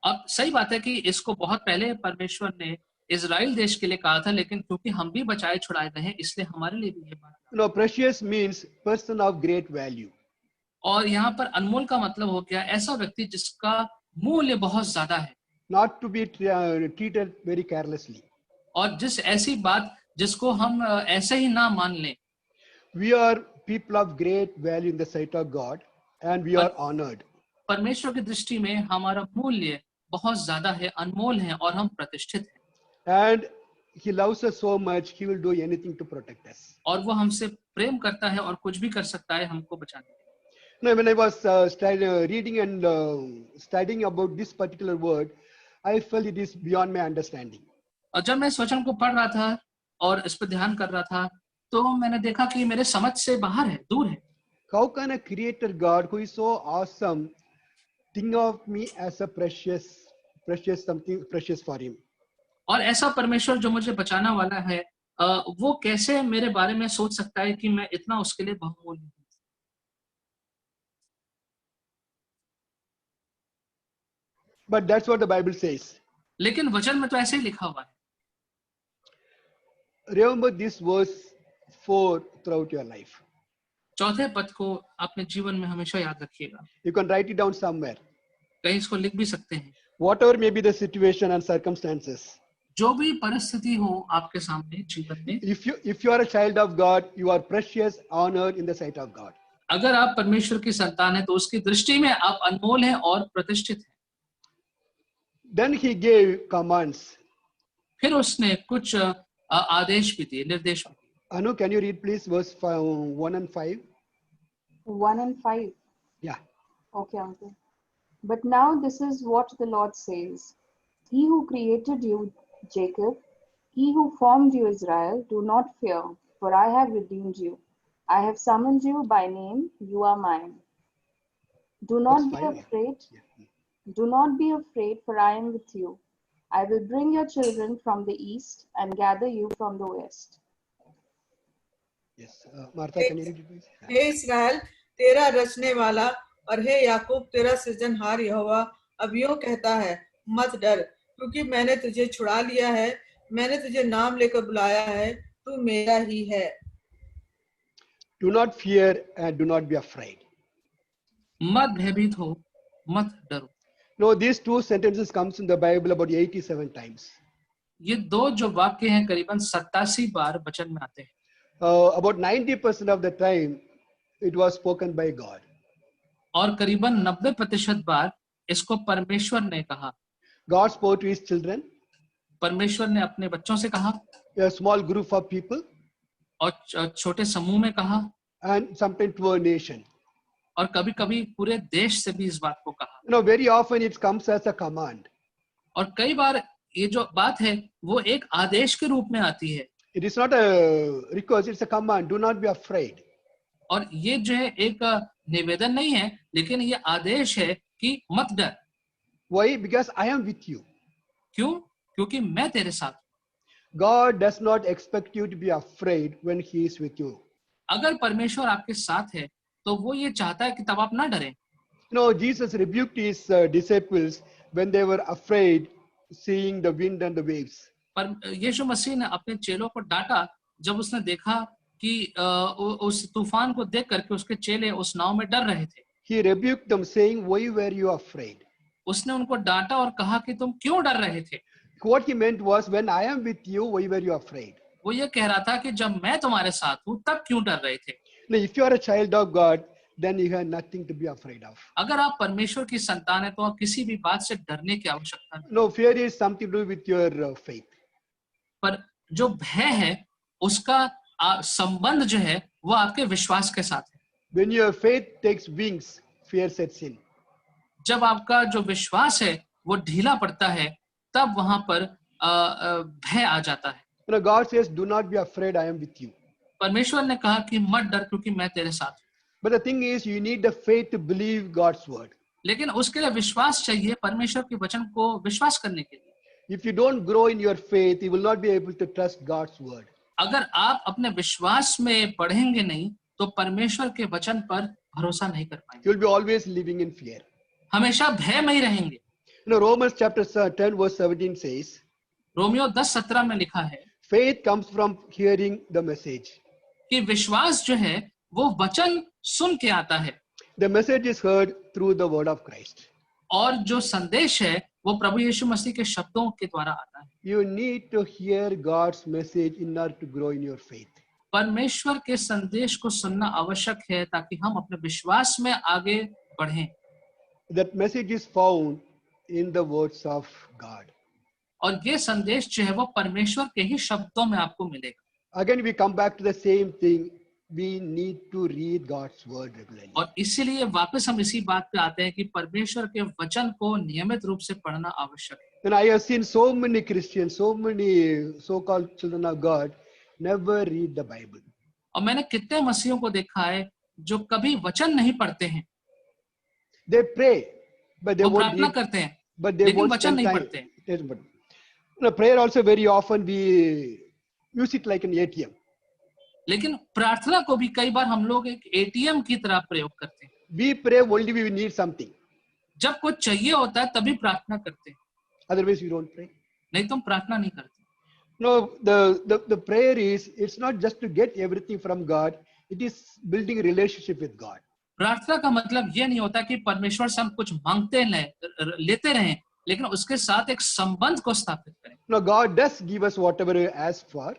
अब सही बात है कि इसको बहुत पहले परमेश्वर ने इजराइल देश के लिए कहा था, लेकिन क्योंकि हम भी बचाए छुड़ाए गए हैं, इसलिए हमारे लिए भी ये बात। No, precious means person of great value. और यहाँ पर अनमोल का मतलब हो गया ऐसा व्यक्ति जिसका मूल्य बहुत ज्यादा है, Not to be treated very carelessly. और ऐसी बात जिसको हम ऐसे ही ना मान लें। We are people of great value in the sight of God, and we are honored. परमेश्वर की दृष्टि में हमारा मूल्य बहुत ज्यादा है, अनमोल है और हम प्रतिष्ठित हैं। And He loves us so much, He will do anything to protect us. और वो हमसे प्रेम करता है और कुछ भी कर सकता है हमको बचाने के लिए। Now, when I was reading and studying about this particular word, I felt it is beyond my understanding. और जब मैं इस वचन को पढ़ रहा था और इस पर ध्यान कर रहा था, तो मैंने देखा कि मेरे समझ से बाहर है, दूर है। How can a creator God who is so awesome think of me as a precious something precious for Him? और ऐसा परमेश्वर जो मुझे बचाना वाला है, वो कैसे मेरे बारे में सोच सकता है कि मैं इतना उसके लिए बहुमूल्य हूँ। But that's what the Bible says. लेकिन वचन में तो ऐसे ही लिखा हुआ है। Remember this verse 4 throughout your life. चौथे पद को अपने जीवन में हमेशा याद रखिएगा। You can write it down somewhere. कहीं इसको लिख भी सकते हैं। Whatever may be the situation and circumstances. जो भी परिस्थिति हो आपके सामने जीवन में, If you are a child of God, you are precious, honored in the sight of God. अगर आप परमेश्वर की संतान हैं तो उसकी दृष्टि में आप अनमोल हैं और प्रतिष्ठित हैं। Then He gave commands. फिर उसने कुछ आदेश भी दिए, निर्देश भी दिए। Anu, can you read please verse 1 and 5? 1 and 5. Yeah. Okay, uncle. But now this is what the Lord says. He who created you, Jacob, he who formed you, Israel, do not fear, for I have redeemed you. I have summoned you by name, you are mine. Do not That's be fine, yeah. afraid. Yeah. Do not be afraid, for I am with you. I will bring your children from the east and gather you from the west. Yes. Martha, can you read it please? हे इस्राएल तेरा रचने वाला और हे याकूब तेरा सृजनहार यहोवा अब यूं कहता है, मत डर, क्योंकि मैंने तुझे छुड़ा लिया है, मैंने तुझे नाम लेकर बुलाया है, तू मेरा ही है। Do not fear and do not be afraid. मत भयभीत हो, मत डरो। No, these two sentences comes in the Bible about 87 times. ये दो जो वाक्य हैं करीबन 87 बार वचन में आते हैं। About 90% of the time, it was spoken by God. और करीबन 90% बार इसको परमेश्वर ने कहा। God spoke to His children, परमेश्वर ने अपने बच्चों से कहा, a small group of people, और छोटे समूह में कहा, and sometimes to a nation. और कभी-कभी पूरे देश से भी इस बात को कहा। You know, very often it comes as a command. और कई बार ये जो बात है वो एक आदेश के रूप में आती है। It is not a request, it's a command. Do not be afraid. और ये जो है एक निवेदन नहीं है, लेकिन ये आदेश है कि मत डर। Why? Because I am with you. क्यों? क्योंकि मैं तेरे साथ हूं। God does not expect you to be afraid when He is with you. अगर परमेश्वर आपके साथ है तो वो ये चाहता है कि तब आप ना डरें। You know, Jesus rebuked his disciples when they were afraid seeing the wind and the waves. पर यीशु मसीह ने अपने चेलों को डांटा जब उसने देखा कि उस तूफान को देख करके उसके चेले उस नाव में डर रहे थे। He rebuked them, saying, "Why were you afraid?" उसने उनको डांटा और कहा कि तुम क्यों डर रहे थे। What he meant was, when I am with you, why were you afraid? वो ये कह रहा था कि जब मैं तुम्हारे साथ हूँ तब क्यों डर रहे थे। Now, if you are a child of God, then you have nothing to be afraid of. अगर आप परमेश्वर की संतान है तो आप किसी भी बात से डरने की आवश्यकता नहीं। No, fear is something to do with your faith. पर जो भय है उसका संबंध जो है वो आपके विश्वास के साथ है। When your faith takes wings, fear sets in. जब आपका जो विश्वास है वो ढीला पड़ता है तब वहां पर भय आ जाता है। You know, God says, "Do not be afraid, I am with you." परमेश्वर ने कहा कि मत डर क्योंकि मैं तेरे साथ हूँ। But the thing is, you need the faith to believe God's word. लेकिन उसके लिए विश्वास चाहिए परमेश्वर के वचन को विश्वास करने के लिए। If you don't grow in your faith, you will not be able to trust God's word. अगर आप अपने विश्वास में बढ़ेंगे नहीं तो परमेश्वर के वचन पर भरोसा नहीं कर पाएंगे। You will be always living in fear. हमेशा भय में ही रहेंगे। You know, Romans chapter 10 verse 17 says, Romeo 10:17 में लिखा है faith comes from hearing the message. कि विश्वास जो है वो वचन सुन के आता है The message is heard through the word of Christ. और जो संदेश है वो प्रभु यीशु मसीह के शब्दों के द्वारा आता है। You need to hear God's message in order to grow in your faith. परमेश्वर के संदेश को सुनना आवश्यक है ताकि हम अपने विश्वास में आगे बढ़ें। That message is found in the words of God. और ये संदेश जो है वो परमेश्वर के ही शब्दों में आपको मिलेगा। Again, we come back to the same thing. We need to read God's word regularly. और इसीलिए वापस हम इसी बात पे आते हैं कि परमेश्वर के वचन को नियमित रूप से पढ़ना आवश्यक है। And I have seen so many Christians, so many so-called children of God, never read the Bible. और मैंने कितने मसीहों को देखा है जो कभी वचन नहीं पढ़ते हैं। They pray, but they वो won't प्रार्थना read. करते हैं But they लेकिन won't वचन spend नहीं time. पढ़ते हैं। Yes, but you know, prayer also very often we use it like an ATM. लेकिन प्रार्थना को भी कई बार हम लोग एक एटीएम की तरह प्रयोग करते हैं। We pray only when we need something. जब कुछ चाहिए होता है तभी प्रार्थना करते हैं, Otherwise, we don't pray. नहीं तो हम प्रार्थना नहीं करते। No, the prayer is, it's not just to get everything from God. It is building a relationship with God. प्रार्थना का मतलब ये नहीं होता कि परमेश्वर से हम कुछ मांगते लेते रहें, लेकिन उसके साथ एक संबंध को स्थापित करें। No, God does give us whatever we ask for.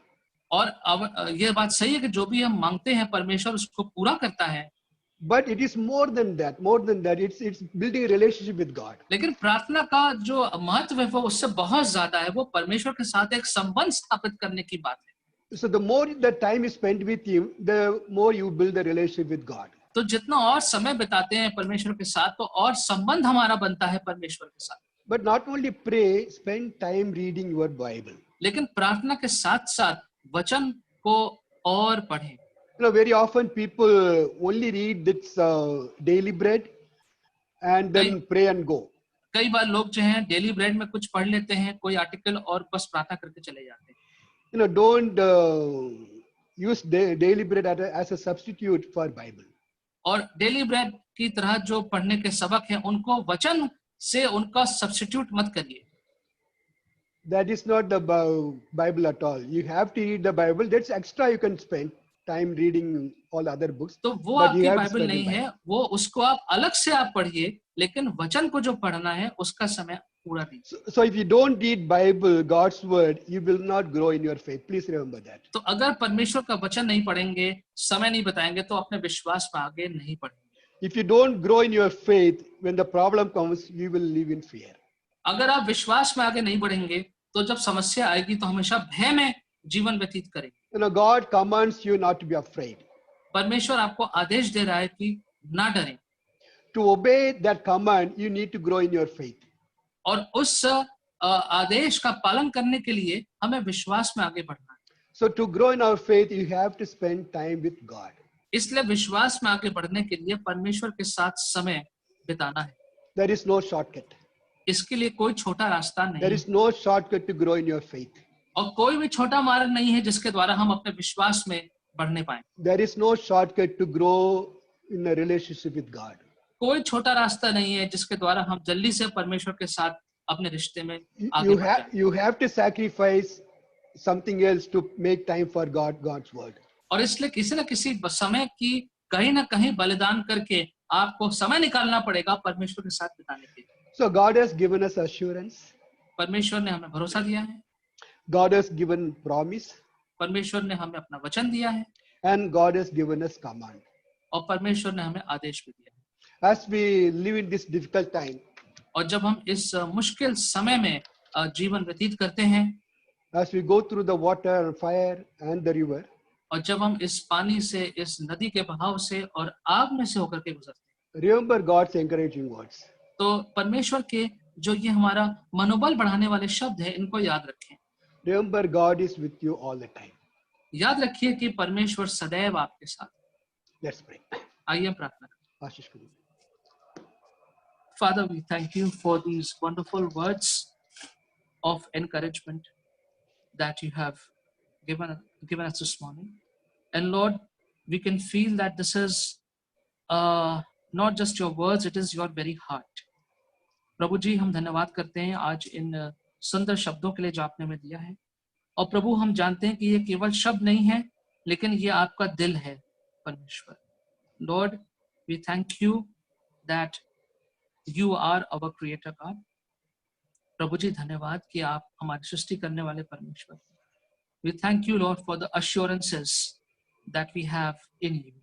और अब ये बात सही है कि जो भी हम मांगते हैं परमेश्वर उसको पूरा करता है। But it is more than that. More than that, it's building a relationship with God. लेकिन प्रार्थना का जो महत्व है वो उससे बहुत ज्यादा है। वो परमेश्वर के साथ एक संबंध स्थापित करने की बात है। So the more the time is spent with Him, the more you build a relationship with God. तो जितना और समय बिताते हैं परमेश्वर के साथ तो और संबंध हमारा बनता है परमेश्वर के साथ। But not only pray, spend time reading your Bible. लेकिन प्रार्थना के साथ साथ वचन को और पढ़ें। You know, very often people only read this daily bread and then pray and go. कई बार लोग जो हैं डेली ब्रेड में कुछ पढ़ लेते हैं, कोई आर्टिकल और बस प्रार्थना करके चले जाते हैं। You know, don't use daily bread as a substitute for Bible. और डेली ब्रेड की तरह जो पढ़ने के सबक हैं उनको वचन से उनका सब्स्टिट्यूट मत करिए। That is not the Bible at all. You have to read the Bible. That's extra. You can spend time reading all other books. तो वो but you आपकी have to बाइबल spend नहीं the है, Bible. वो उसको आप अलग से आप पढ़िए, लेकिन वचन को जो पढ़ना है उसका समय पूरा दीजिए। So if you don't read Bible, God's word, you will not grow in your faith. Please remember that. तो अगर परमेश्वर का वचन नहीं पढ़ेंगे, समय नहीं बताएंगे तो अपने विश्वास में आगे नहीं बढ़ेंगे। If you don't grow in your faith, when the problem comes, you will live in fear. अगर आप विश्वास में आगे नहीं बढ़ेंगे तो जब समस्या आएगी तो हमेशा भय में जीवन व्यतीत करेंगे। You know, God commands you not to be afraid. परमेश्वर आपको आदेश दे रहा है कि ना डरें। To obey that command, you need to grow in your faith. और उस आदेश का पालन करने के लिए हमें विश्वास में आगे बढ़ना है। So to grow in our faith, you have to spend time with God. इसलिए विश्वास में आगे बढ़ने के लिए परमेश्वर के साथ समय बिताना है। There is no shortcut. इसके लिए कोई छोटा रास्ता There नहीं is no shortcut to grow in your faith. और कोई भी छोटा मार्ग नहीं है जिसके द्वारा हम अपने विश्वास में बढ़ने पाए। There is no shortcut to grow in a relationship with God. कोई छोटा रास्ता नहीं है जिसके द्वारा हम जल्दी से परमेश्वर के साथ अपने रिश्ते में आगे You बढ़ have जाएं। you have to sacrifice something else to make time for God's word. और इसलिए किसी न किसी समय की कहीं ना कहीं बलिदान करके आपको समय निकालना पड़ेगा परमेश्वर के साथ बिताने के लिए। So God has given us assurance. परमेश्वर ने हमें भरोसा दिया है, God has given promise, परमेश्वर ने हमें अपना वचन दिया है, and God has given us command. और परमेश्वर ने हमें आदेश भी दिया है। As we live in this difficult time, और जब हम इस मुश्किल समय में जीवन व्यतीत करते हैं, as we go through the water, fire, and the river, और जब हम इस पानी से, इस नदी के बहाव से और आग में से होकर के गुजरते हैं, remember God's encouraging words. तो परमेश्वर के जो ये हमारा मनोबल बढ़ाने वाले शब्द हैं, इनको याद रखें। Remember God is with you all the time. याद रखिए कि परमेश्वर सदैव आपके साथ। Let's pray. आइए हम प्रार्थना करें। आशीष करिए। Father, we thank you for these wonderful words of encouragement that you have given us this morning. And Lord, we can feel that this is not just your words, it is your very heart. प्रभु जी, हम धन्यवाद करते हैं आज इन सुंदर शब्दों के लिए जो आपने हमें दिया है। और प्रभु, हम जानते हैं कि ये केवल शब्द नहीं है, लेकिन ये आपका दिल है परमेश्वर। Lord, we thank you that you are our creator God. प्रभु जी, धन्यवाद कि आप हमारी सृष्टि करने वाले परमेश्वर। We thank you, Lord, for the assurances that we have in you.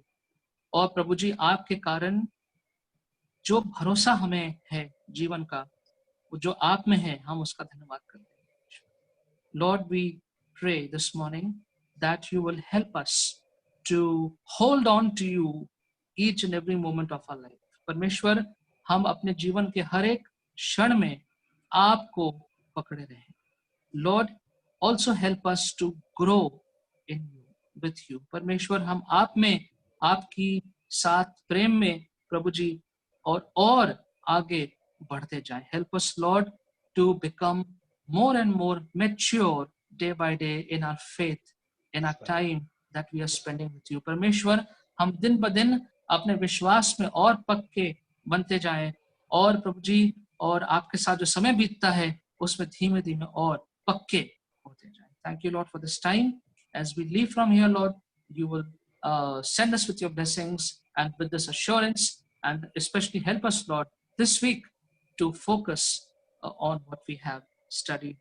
और प्रभु जी, आपके कारण जो भरोसा हमें है जीवन का, वो जो आप में है, हम उसका धन्यवाद करते हैं। Lord, we pray this morning that you will help us to hold on to you each and every moment of our life. परमेश्वर, हम अपने जीवन के हर एक क्षण में आपको पकड़े रहें। Lord, also help us to grow in you, with you. परमेश्वर, हम आप में, आपकी साथ प्रेम में प्रभु जी और आगे बढ़ते जाएं। Help us, Lord, to become more and more mature day by day in our faith, in our time that we are spending with you. परमेश्वर, हम दिन ब दिन अपने विश्वास में और पक्के बनते जाएं, और प्रभु जी, और आपके साथ जो समय बीतता है उसमें धीमे धीमे और पक्के होते जाएं। Thank you, Lord, for this time. As we leave from here, Lord, you will send us with your blessings and with this assurance, and especially help us, Lord, this week to focus on what we have studied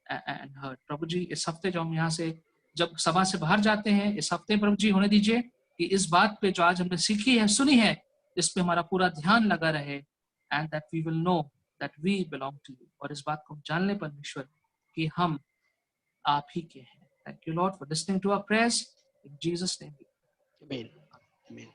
and heard. प्रभु जी, इस हफ्ते जो हम यहाँ से जब सभा से बाहर जाते हैं, इस हफ्ते प्रभु जी होने दीजिए कि इस बात पे जो आज हमने सीखी है, सुनी है, इस पे हमारा पूरा ध्यान लगा रहे, and that we will know that we belong to you. और इस बात को जान ले परमेश्वर कि हम आप ही के हैं। Thank you, Lord, for listening to our prayers. In Jesus' name. Amen. Amen.